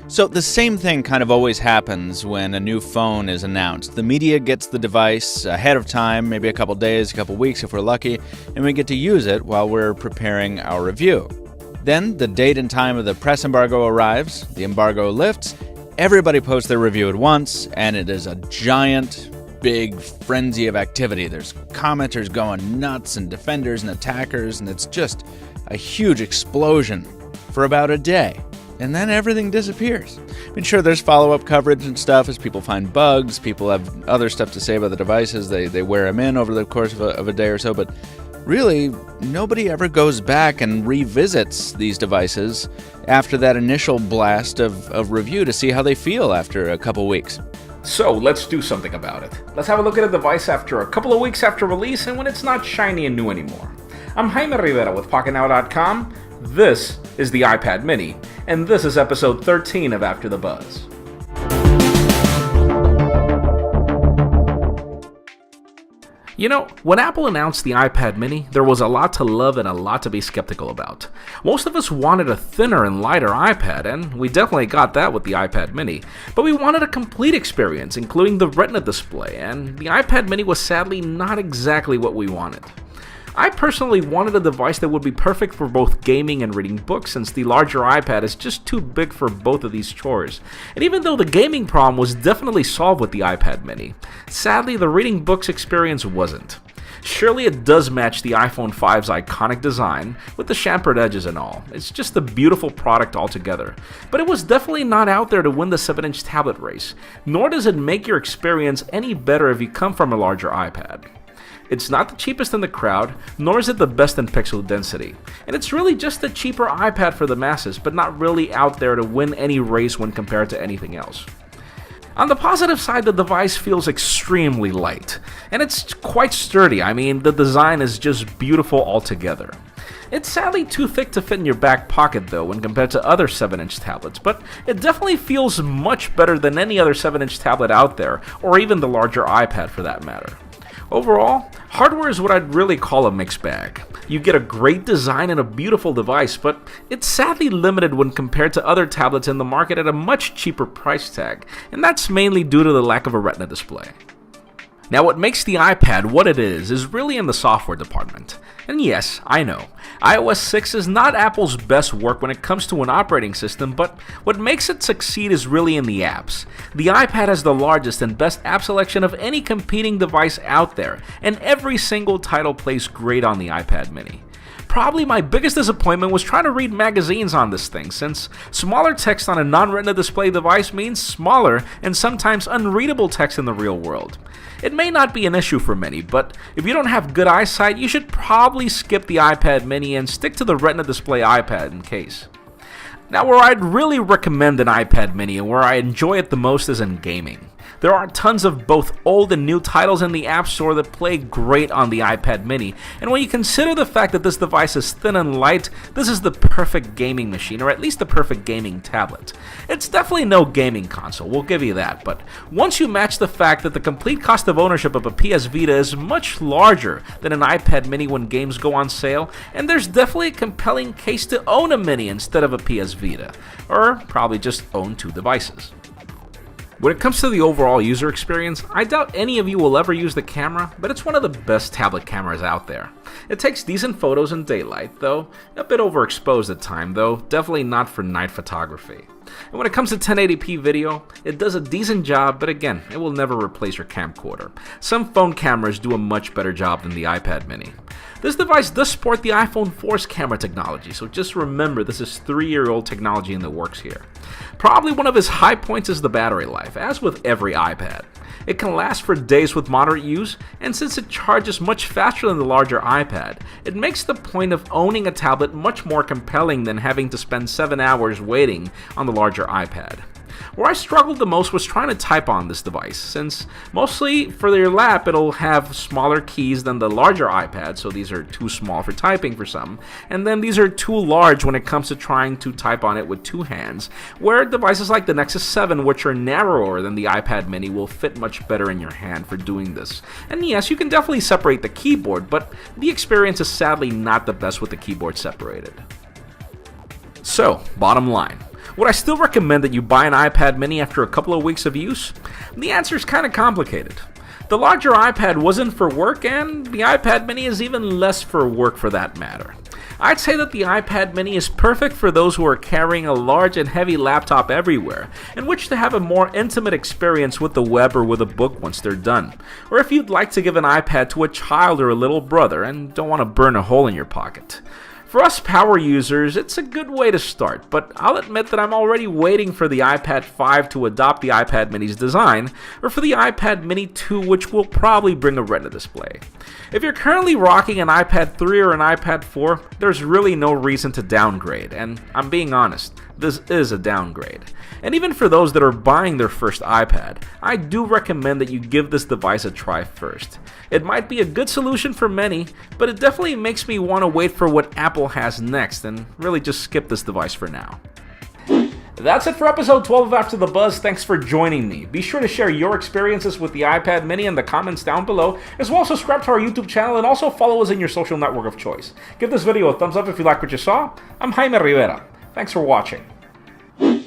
So the same thing kind of always happens when a new phone is announced. The media gets the device ahead of time, maybe a couple days, a couple weeks if we're lucky, and we get to use it while we're preparing our review. Then the date and time of the press embargo arrives, the embargo lifts, everybody posts their review at once, and it is a giant, big frenzy of activity. There's commenters going nuts and defenders and attackers, and it's just a huge explosion for about a day. And then everything disappears. I mean, sure, there's follow-up coverage and stuff as people find bugs, people have other stuff to say about the devices, they wear them in over the course of a day or so, but really, nobody ever goes back and revisits these devices after that initial blast of review to see how they feel after a couple weeks. So let's do something about it. Let's have a look at a device after a couple of weeks after release and when it's not shiny and new anymore. I'm Jaime Rivera with PocketNow.com. This is the iPad mini, and this is episode 13 of After the Buzz. You know, when Apple announced the iPad mini, there was a lot to love and a lot to be skeptical about. Most of us wanted a thinner and lighter iPad, and we definitely got that with the iPad mini, but we wanted a complete experience, including the Retina display, and the iPad mini was sadly not exactly what we wanted. I personally wanted a device that would be perfect for both gaming and reading books, since the larger iPad is just too big for both of these chores. And even though the gaming problem was definitely solved with the iPad mini, sadly the reading books experience wasn't. Surely it does match the iPhone 5's iconic design, with the chamfered edges and all. It's just a beautiful product altogether. But it was definitely not out there to win the 7-inch tablet race, nor does it make your experience any better if you come from a larger iPad. It's not the cheapest in the crowd, nor is it the best in pixel density. And it's really just a cheaper iPad for the masses, but not really out there to win any race when compared to anything else. On the positive side, the device feels extremely light, and it's quite sturdy. I mean, the design is just beautiful altogether. It's sadly too thick to fit in your back pocket though when compared to other 7-inch tablets, but it definitely feels much better than any other 7-inch tablet out there, or even the larger iPad for that matter. Overall, hardware is what I'd really call a mixed bag. You get a great design and a beautiful device, but it's sadly limited when compared to other tablets in the market at a much cheaper price tag, and that's mainly due to the lack of a Retina display. Now, what makes the iPad what it is really in the software department. And yes, I know, iOS 6 is not Apple's best work when it comes to an operating system, but what makes it succeed is really in the apps. The iPad has the largest and best app selection of any competing device out there, and every single title plays great on the iPad mini. Probably my biggest disappointment was trying to read magazines on this thing, since smaller text on a non-Retina display device means smaller and sometimes unreadable text in the real world. It may not be an issue for many, but if you don't have good eyesight, you should probably skip the iPad mini and stick to the Retina display iPad in case. Now, where I'd really recommend an iPad mini and where I enjoy it the most is in gaming. There are tons of both old and new titles in the App Store that play great on the iPad mini, and when you consider the fact that this device is thin and light, this is the perfect gaming machine, or at least the perfect gaming tablet. It's definitely no gaming console, we'll give you that, but once you match the fact that the complete cost of ownership of a PS Vita is much larger than an iPad mini when games go on sale, and there's definitely a compelling case to own a mini instead of a PS Vita, or probably just own two devices. When it comes to the overall user experience, I doubt any of you will ever use the camera, but it's one of the best tablet cameras out there. It takes decent photos in daylight, though a bit overexposed at times, though definitely not for night photography. And when it comes to 1080p video, it does a decent job, but again, it will never replace your camcorder. Some phone cameras do a much better job than the iPad mini. This device does support the iPhone 4's camera technology, so just remember this is 3-year-old technology in the works here. Probably one of its high points is the battery life, as with every iPad. It can last for days with moderate use, and since it charges much faster than the larger iPad, it makes the point of owning a tablet much more compelling than having to spend 7 hours waiting on the larger iPad. Where I struggled the most was trying to type on this device, since mostly for your lap it'll have smaller keys than the larger iPad, so these are too small for typing for some, and then these are too large when it comes to trying to type on it with two hands, where devices like the Nexus 7, which are narrower than the iPad mini, will fit much better in your hand for doing this. And yes, you can definitely separate the keyboard, but the experience is sadly not the best with the keyboard separated. So, bottom line. Would I still recommend that you buy an iPad mini after a couple of weeks of use? The answer is kind of complicated. The larger iPad wasn't for work, and the iPad mini is even less for work for that matter. I'd say that the iPad mini is perfect for those who are carrying a large and heavy laptop everywhere, and wish to have a more intimate experience with the web or with a book once they're done. Or if you'd like to give an iPad to a child or a little brother and don't want to burn a hole in your pocket. For us power users, it's a good way to start, but I'll admit that I'm already waiting for the iPad 5 to adopt the iPad mini's design, or for the iPad mini 2, which will probably bring a Retina display. If you're currently rocking an iPad 3 or an iPad 4, there's really no reason to downgrade, and I'm being honest, this is a downgrade. And even for those that are buying their first iPad, I do recommend that you give this device a try first. It might be a good solution for many, but it definitely makes me want to wait for what Apple has next and really just skip this device for now. That's it for episode 12 of After the Buzz. Thanks for joining me. Be sure to share your experiences with the iPad mini in the comments down below, as well as subscribe to our YouTube channel and also follow us in your social network of choice. Give this video a thumbs up if you like what you saw. I'm Jaime Rivera. Thanks for watching.